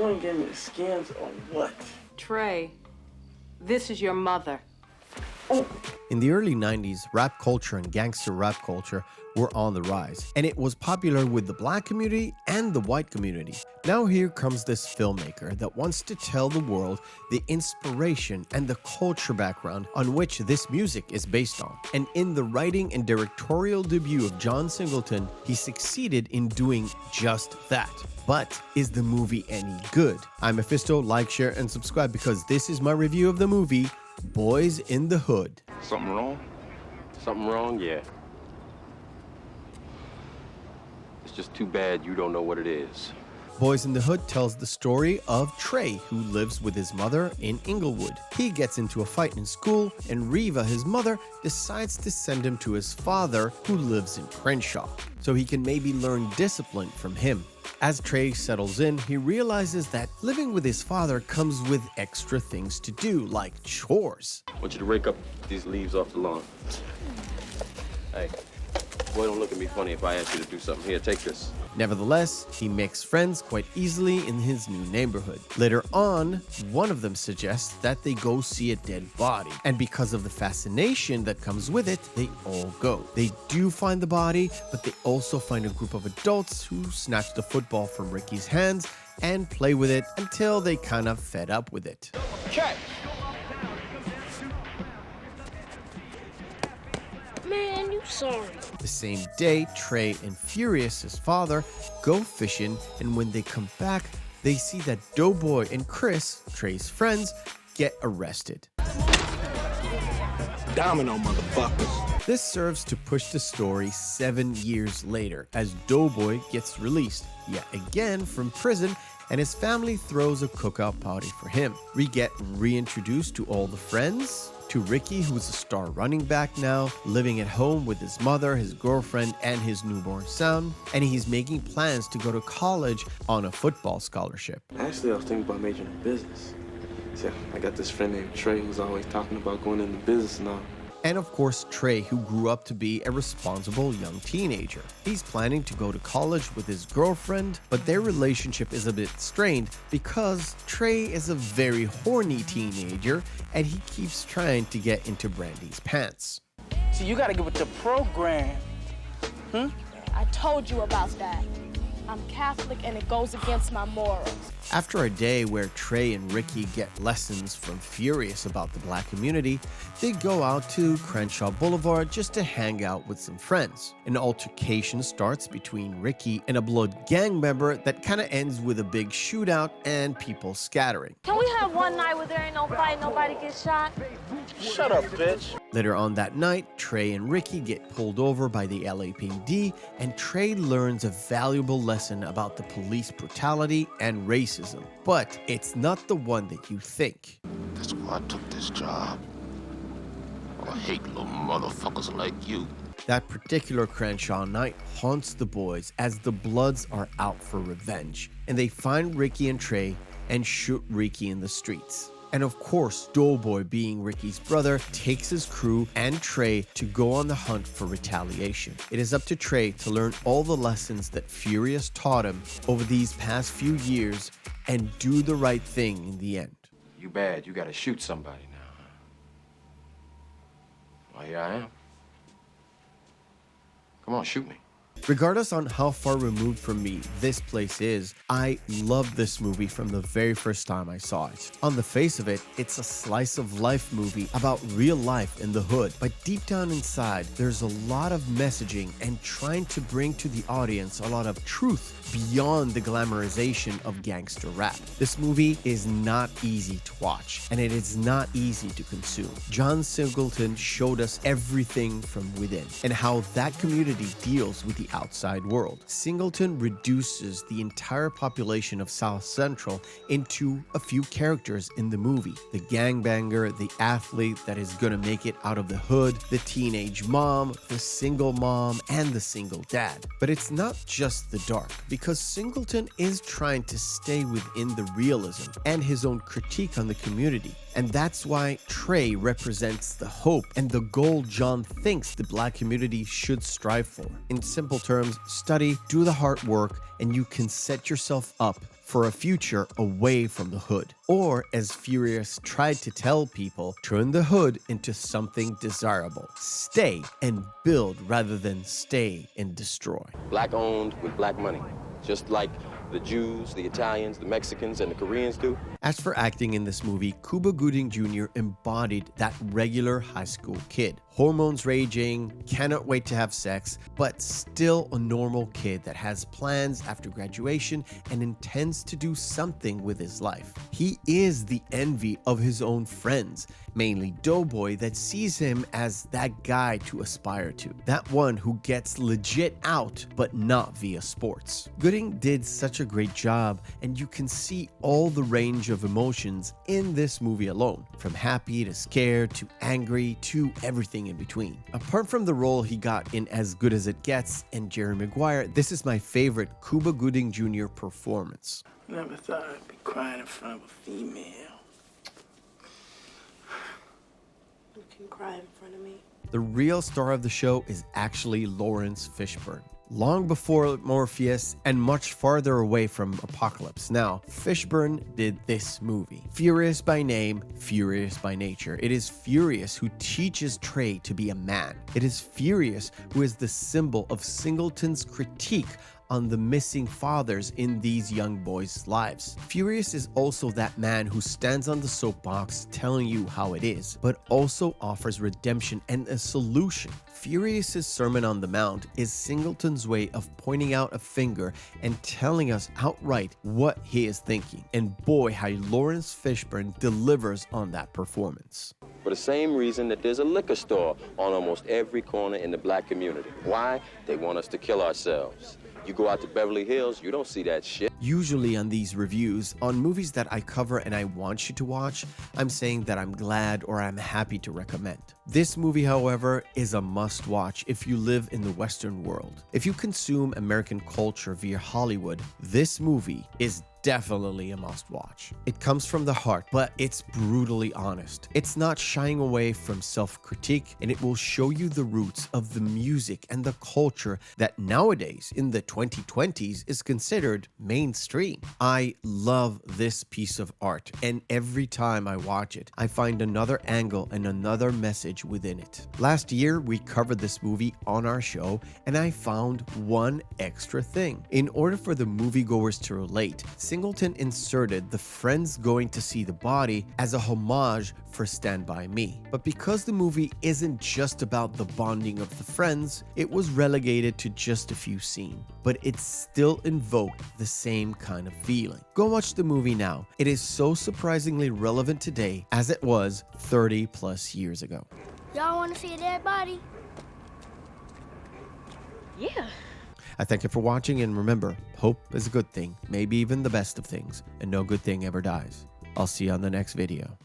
gonna give me the skins or what? Trey, this is your mother. In the early 90s, rap culture and gangster rap culture were on the rise, and it was popular with the black community and the white community. Now here comes this filmmaker that wants to tell the world the inspiration and the culture background on which this music is based on. And in the writing and directorial debut of John Singleton, he succeeded in doing just that. But is the movie any good? I'm Meffistoe. Like, share, and subscribe because this is my review of the movie Boyz N Da Hood. Something wrong? Something wrong? Yeah. It's just too bad you don't know what it is. Boyz N Da Hood tells the story of Trey, who lives with his mother in Inglewood. He gets into a fight in school, and Reva, his mother, decides to send him to his father, who lives in Crenshaw, so he can maybe learn discipline from him. As Trey settles in, he realizes that living with his father comes with extra things to do, like chores. I want you to rake up these leaves off the lawn. Hey, boy, don't look at me funny if I ask you to do something. Here, take this. Nevertheless, he makes friends quite easily in his new neighborhood. Later on, one of them suggests that they go see a dead body, and because of the fascination that comes with it, they all go. They do find the body, but they also find a group of adults who snatch the football from Ricky's hands and play with it until they kind of fed up with it. Catch! Man, you sorry. The same day, Trey and Furious, his father, go fishing, and when they come back, they see that Doughboy and Chris, Trey's friends, get arrested. Domino, motherfuckers. This serves to push the story 7 years later, as Doughboy gets released, yet again from prison, and his family throws a cookout party for him. We get reintroduced to all the friends, to Ricky, who's a star running back now, living at home with his mother, his girlfriend, and his newborn son, and he's making plans to go to college on a football scholarship. Actually, I was thinking about majoring in business. See, I got this friend named Trey who's always talking about going into business and all. And of course, Trey, who grew up to be a responsible young teenager. He's planning to go to college with his girlfriend, but their relationship is a bit strained because Trey is a very horny teenager and he keeps trying to get into Brandy's pants. See, you gotta get with the program. I told you about that. I'm Catholic and it goes against my morals. After a day where Trey and Ricky get lessons from Furious about the black community, they go out to Crenshaw Boulevard just to hang out with some friends. An altercation starts between Ricky and a blood gang member that kind of ends with a big shootout and people scattering. Can we have one night where there ain't no fight, nobody gets shot? Shut up, bitch. Later on that night, Trey and Ricky get pulled over by the LAPD, and Trey learns a valuable lesson about the police brutality and racism. But it's not the one that you think. That's why I took this job. I hate little motherfuckers like you. That particular Crenshaw night haunts the boys as the Bloods are out for revenge, and they find Ricky and Trey and shoot Ricky in the streets. And of course, Doughboy, being Ricky's brother, takes his crew and Trey to go on the hunt for retaliation. It is up to Trey to learn all the lessons that Furious taught him over these past few years and do the right thing in the end. You bad, you gotta shoot somebody now. Well, here I am. Come on, shoot me. Regardless on how far removed from me this place is, I love this movie from the very first time I saw it. On the face of it, it's a slice of life movie about real life in the hood, but deep down inside, there's a lot of messaging and trying to bring to the audience a lot of truth beyond the glamorization of gangster rap. This movie is not easy to watch, and it is not easy to consume. John Singleton showed us everything from within and how that community deals with the outside world. Singleton reduces the entire population of South Central into a few characters in the movie. The gangbanger, the athlete that is gonna make it out of the hood, the teenage mom, the single mom, and the single dad. But it's not just the dark, because Singleton is trying to stay within the realism and his own critique on the community. And that's why Trey represents the hope and the goal John thinks the black community should strive for. In simple terms, study, do the hard work, and you can set yourself up for a future away from the hood. Or, as Furious tried to tell people, turn the hood into something desirable. Stay and build rather than stay and destroy. Black owned with black money. Just like the Jews, the Italians, the Mexicans, and the Koreans do. As for acting in this movie, Cuba Gooding Jr. embodied that regular high school kid. Hormones raging, cannot wait to have sex, but still a normal kid that has plans after graduation and intends to do something with his life. He is the envy of his own friends, mainly Doughboy, that sees him as that guy to aspire to. That one who gets legit out, but not via sports. Gooding did such a great job, and you can see all the range of emotions in this movie alone, from happy to scared to angry to everything in between. Apart from the role he got in As Good As It Gets and Jerry Maguire, this is my favorite Cuba Gooding Jr. performance. Never thought I'd be crying in front of a female. You can cry in front of me. The real star of the show is actually Lawrence Fishburne. Long before Morpheus and much farther away from Apocalypse Now, Fishburne did this movie. Furious by name, furious by nature. It is Furious who teaches Trey to be a man. It is Furious who is the symbol of Singleton's critique on the missing fathers in these young boys' lives. Furious is also that man who stands on the soapbox telling you how it is, but also offers redemption and a solution. Furious's Sermon on the Mount is Singleton's way of pointing out a finger and telling us outright what he is thinking. And boy, how Lawrence Fishburne delivers on that performance. For the same reason that there's a liquor store on almost every corner in the black community. Why? They want us to kill ourselves. You go out to Beverly Hills, you don't see that shit. Usually on these reviews, on movies that I cover and I want you to watch, I'm saying that I'm glad or I'm happy to recommend. This movie, however, is a must-watch if you live in the Western world. If you consume American culture via Hollywood, this movie is definitely a must-watch. It comes from the heart, but it's brutally honest. It's not shying away from self-critique, and it will show you the roots of the music and the culture that nowadays, in the 2020s, is considered mainstream. I love this piece of art, and every time I watch it, I find another angle and another message within it. Last year, we covered this movie on our show, and I found one extra thing. In order for the moviegoers to relate, Singleton inserted the friends going to see the body as a homage for Stand By Me. But because the movie isn't just about the bonding of the friends, it was relegated to just a few scenes. But it still invoked the same kind of feeling. Go watch the movie now. It is so surprisingly relevant today as it was 30 plus years ago. Y'all want to see a dead body? Yeah. I thank you for watching, and remember, hope is a good thing, maybe even the best of things, and no good thing ever dies. I'll see you on the next video.